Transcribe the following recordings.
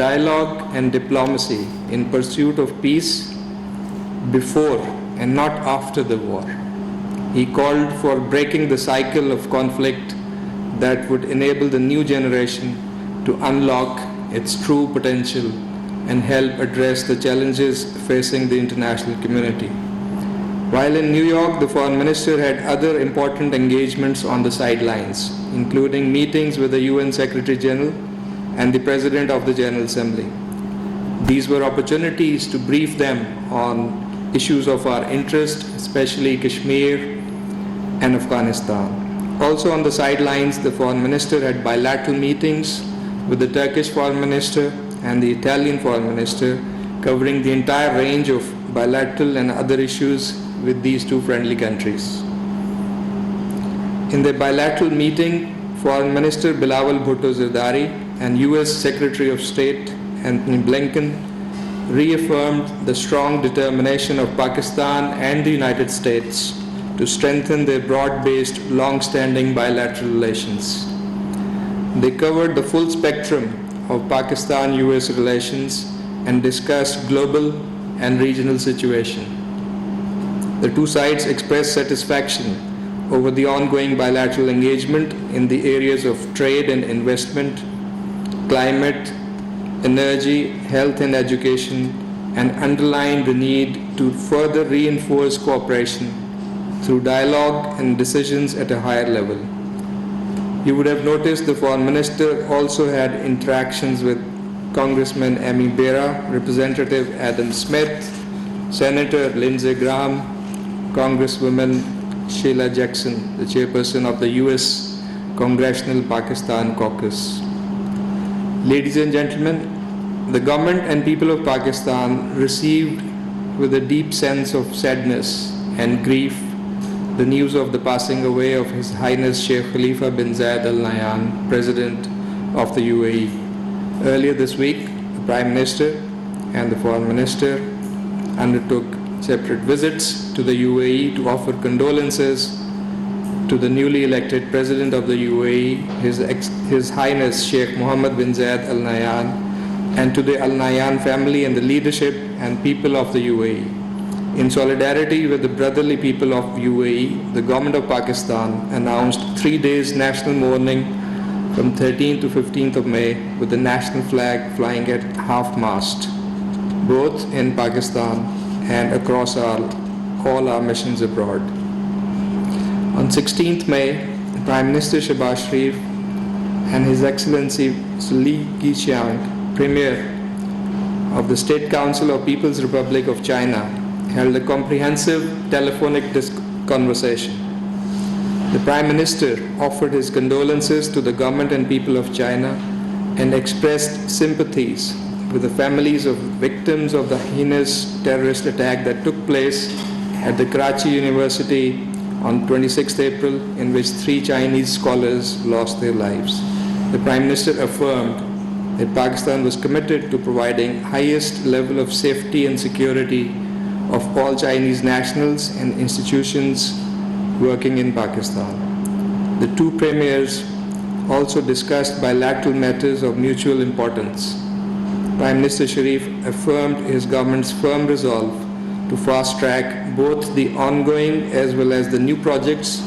dialogue and diplomacy in pursuit of peace before and not after the war. He called for breaking the cycle of conflict that would enable the new generation to unlock its true potential and help address the challenges facing the international community. While in New York, the Foreign Minister had other important engagements on the sidelines, including meetings with the UN Secretary General and the President of the General Assembly. These were opportunities to brief them on issues of our interest, especially Kashmir and Afghanistan. Also on the sidelines, the Foreign Minister had bilateral meetings with the Turkish Foreign Minister and the Italian Foreign Minister, covering the entire range of bilateral and other issues with these two friendly countries. In the bilateral meeting, Foreign Minister Bilawal Bhutto Zardari and US Secretary of State Anthony Blinken reaffirmed the strong determination of Pakistan and the United States to strengthen their broad-based, long-standing bilateral relations. They covered the full spectrum of Pakistan-US relations and discussed global and regional situation. The two sides expressed satisfaction over the ongoing bilateral engagement in the areas of trade and investment, climate, energy, health and education, and underlined the need to further reinforce cooperation through dialogue and decisions at a higher level. You would have noticed the Foreign Minister also had interactions with Congressman Amy Bera, Representative Adam Smith, Senator Lindsey Graham, Congresswoman Sheila Jackson, the chairperson of the US Congressional Pakistan Caucus. Ladies and gentlemen, the government and people of Pakistan received with a deep sense of sadness and grief the news of the passing away of His Highness Sheikh Khalifa bin Zayed Al Nahyan, President of the UAE. Earlier this week, the Prime Minister and the Foreign Minister undertook separate visits to the UAE to offer condolences to the newly elected President of the UAE, His Highness Sheikh Mohammed bin Zayed Al Nahyan, and to the Al Nahyan family and the leadership and people of the UAE. In solidarity with the brotherly people of UAE, the government of Pakistan announced 3 days national mourning from 13th to 15th of May with the national flag flying at half-mast, both in Pakistan and across all our missions abroad. On 16th May, Prime Minister Shehbaz Sharif and His Excellency Li Keqiang, Premier of the State Council of People's Republic of China, held a comprehensive telephonic conversation. The Prime Minister offered his condolences to the government and people of China and expressed sympathies with the families of victims of the heinous terrorist attack that took place at the Karachi University on 26th April, in which 3 Chinese scholars lost their lives. The Prime Minister affirmed that Pakistan was committed to providing highest level of safety and security of all Chinese nationals and institutions working in Pakistan. The two premiers also discussed bilateral matters of mutual importance. Prime Minister Sharif affirmed his government's firm resolve to fast-track both the ongoing as well as the new projects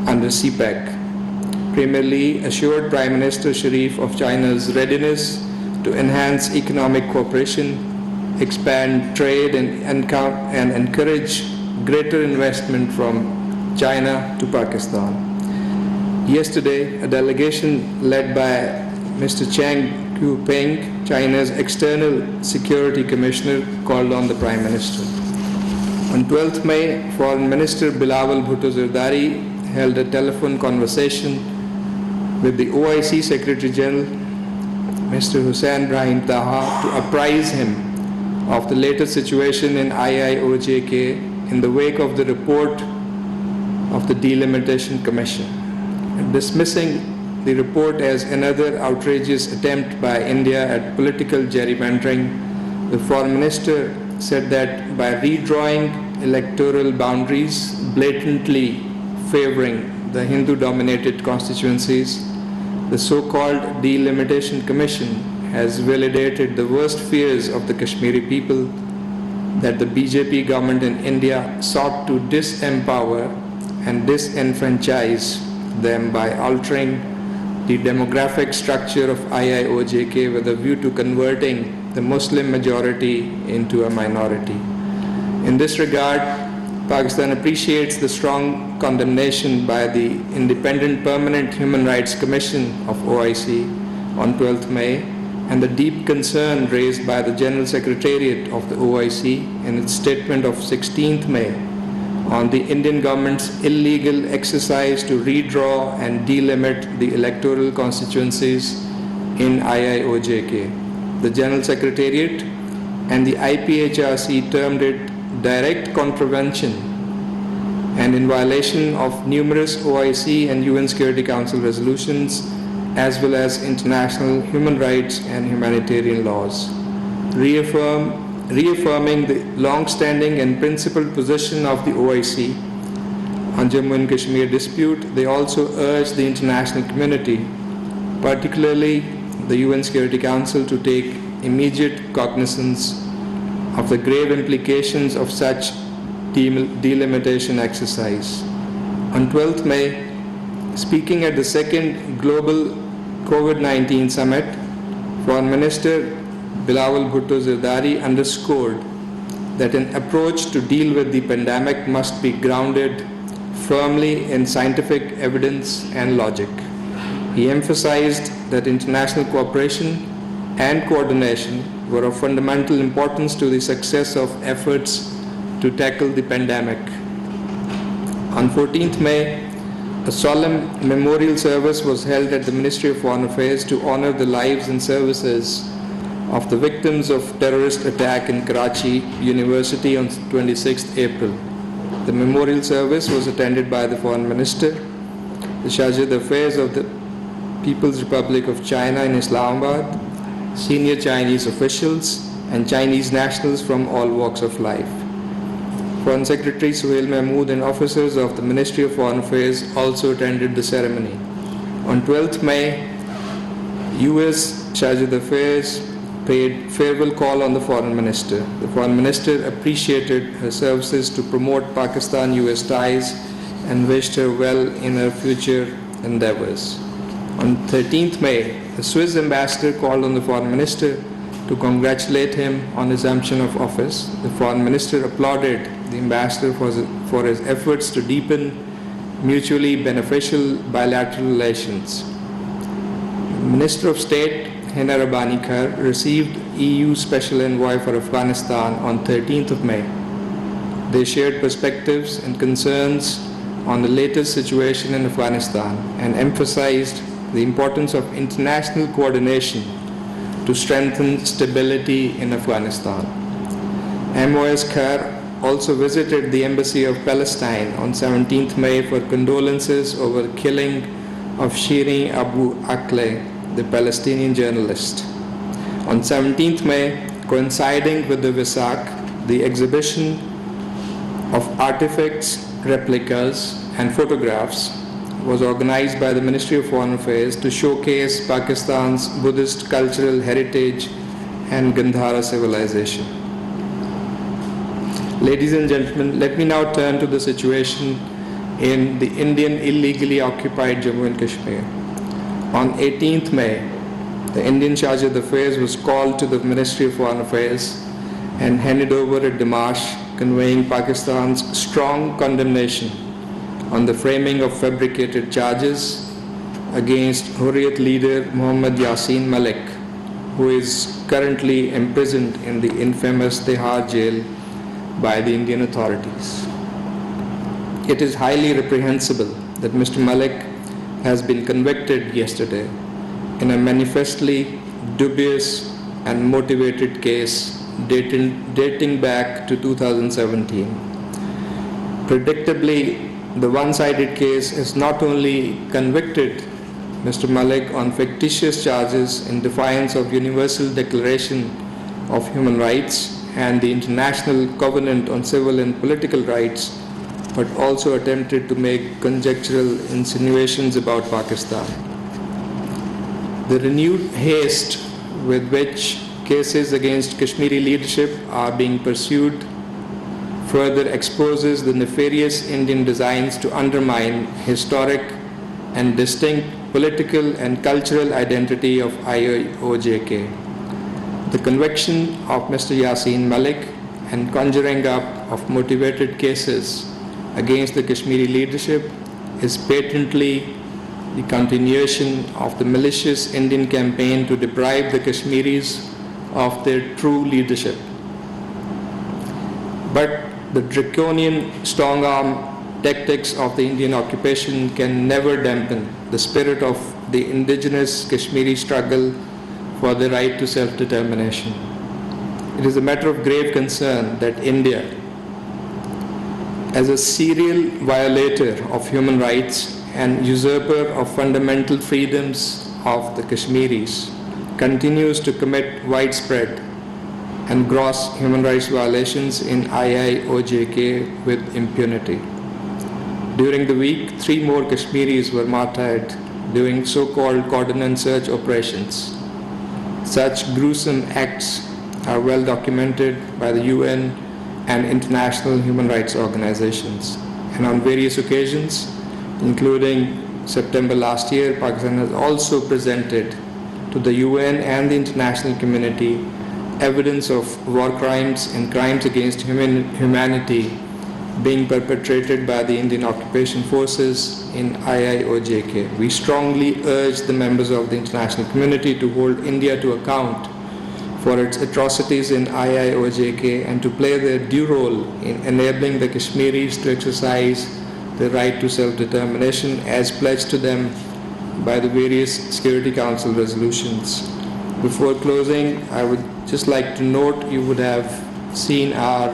under CPEC. Premier Li assured Prime Minister Sharif of China's readiness to enhance economic cooperation, expand trade and encourage greater investment from China to Pakistan. Yesterday, a delegation led by Mr. Chang Qiuping, China's External Security Commissioner, called on the Prime Minister. On 12th May, Foreign Minister Bilawal Bhutto Zardari held a telephone conversation with the OIC Secretary General, Mr. Hussain Brahim Taha, to apprise him of the latest situation in IIOJK in the wake of the report of the Delimitation Commission. Dismissing the report as another outrageous attempt by India at political gerrymandering, the Foreign Minister said that by redrawing electoral boundaries, blatantly favoring the Hindu-dominated constituencies, the so-called Delimitation Commission has validated the worst fears of the Kashmiri people that the BJP government in India sought to disempower and disenfranchise them by altering the demographic structure of IIOJK with a view to converting the Muslim majority into a minority. In this regard, Pakistan appreciates the strong condemnation by the Independent Permanent Human Rights Commission of OIC on 12th May and the deep concern raised by the General Secretariat of the OIC in its statement of 16th May on the Indian government's illegal exercise to redraw and delimit the electoral constituencies in IIOJK. The General Secretariat and the IPHRC termed it direct contravention and in violation of numerous OIC and UN Security Council resolutions as well as international human rights and humanitarian laws. Reaffirming the long-standing and principled position of the OIC on Jammu and Kashmir dispute, they also urged the international community, particularly the UN Security Council, to take immediate cognizance of the grave implications of such delimitation exercise. On 12th May, speaking at the second Global COVID-19 Summit, Foreign Minister Bilawal Bhutto Zardari underscored that an approach to deal with the pandemic must be grounded firmly in scientific evidence and logic. He emphasized that international cooperation and coordination were of fundamental importance to the success of efforts to tackle the pandemic. On 14th May, a solemn memorial service was held at the Ministry of Foreign Affairs to honor the lives and services of the victims of terrorist attack in Karachi University on 26th April. The memorial service was attended by the Foreign Minister, the Shajid Affairs of the People's Republic of China in Islamabad, senior Chinese officials, and Chinese nationals from all walks of life. Foreign Secretary Suhail Mahmood and officers of the Ministry of Foreign Affairs also attended the ceremony. On 12th May, US Shajid Affairs paid farewell call on the Foreign Minister. The Foreign Minister appreciated her services to promote Pakistan-US ties and wished her well in her future endeavors. On 13th May, the Swiss ambassador called on the Foreign Minister to congratulate him on assumption of office. The Foreign Minister applauded the ambassador for his efforts to deepen mutually beneficial bilateral relations. The Minister of State Hina Rabbani Kar received EU Special Envoy for Afghanistan on 13th of May. They shared perspectives and concerns on the latest situation in Afghanistan and emphasized the importance of international coordination to strengthen stability in Afghanistan. MOS Kar also visited the Embassy of Palestine on 17th May for condolences over the killing of Shirin Abu Akleh, the Palestinian journalist. On 17th May, coinciding with the Visak, the exhibition of artifacts, replicas, and photographs was organized by the Ministry of Foreign Affairs to showcase Pakistan's Buddhist cultural heritage and Gandhara civilization. Ladies and gentlemen, let me now turn to the situation in the Indian illegally occupied Jammu and Kashmir. On 18th May, the Indian Shajid Affairs was called to the Ministry of Foreign Affairs and handed over a démarche conveying Pakistan's strong condemnation on the framing of fabricated charges against Hurriyat leader Muhammad Yasin Malik, who is currently imprisoned in the infamous Tihar jail by the Indian authorities. It is highly reprehensible that Mr. Malik has been convicted yesterday in a manifestly dubious and motivated case dating back to 2017. Predictably, the one-sided case has not only convicted Mr. Malik on fictitious charges in defiance of Universal Declaration of Human Rights and the International Covenant on Civil and Political Rights, but also attempted to make conjectural insinuations about Pakistan. The renewed haste with which cases against Kashmiri leadership are being pursued further exposes the nefarious Indian designs to undermine historic and distinct political and cultural identity of IOJK. The conviction of Mr. Yasin Malik and conjuring up of motivated cases against the Kashmiri leadership is patently the continuation of the malicious Indian campaign to deprive the Kashmiris of their true leadership. But the draconian strong-arm tactics of the Indian occupation can never dampen the spirit of the indigenous Kashmiri struggle for the right to self-determination. It is a matter of grave concern that India, as a serial violator of human rights and usurper of fundamental freedoms of the Kashmiris, continues to commit widespread and gross human rights violations in IIOJK with impunity. During the week, 3 more Kashmiris were martyred during so-called cordon and search operations. Such gruesome acts are well documented by the UN and international human rights organizations. And on various occasions, including September last year, Pakistan has also presented to the UN and the international community evidence of war crimes and crimes against humanity being perpetrated by the Indian occupation forces in IIOJK. We strongly urge the members of the international community to hold India to account for its atrocities in IIOJK and to play their due role in enabling the Kashmiris to exercise the right to self-determination as pledged to them by the various Security Council resolutions. Before closing, I would just like to note you would have seen our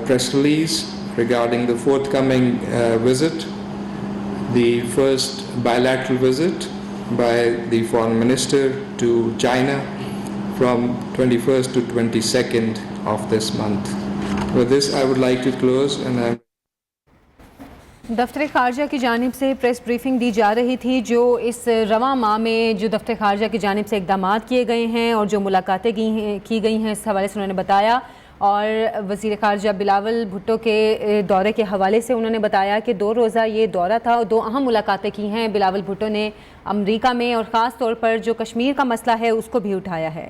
press release regarding the forthcoming visit, the first bilateral visit by the Foreign Minister to China from 21st to 22nd of this month. With this, I would like to close and I'm दफ्तर ख़ारजा की जानिब से press briefing दी जा रही थी जो इस रवां माह में जो दफ्तर ख़ारजा की जानिब से इक़दाम किए गए हैं और जो मुलाकातें की गई हैं, इस हवाले से उन्होंने बताया। और वज़ीर ख़ारजा बिलावल भुट्टो के दौरे के हवाले से उन्होंने बताया कि 2 रोज़ा ये दौरा था और 2 अहम मुलाकातें की हैं बिलावल भुट्टो ने अमरीका में, और ख़ास तौर पर जो कश्मीर का मसला है उसको भी उठाया है।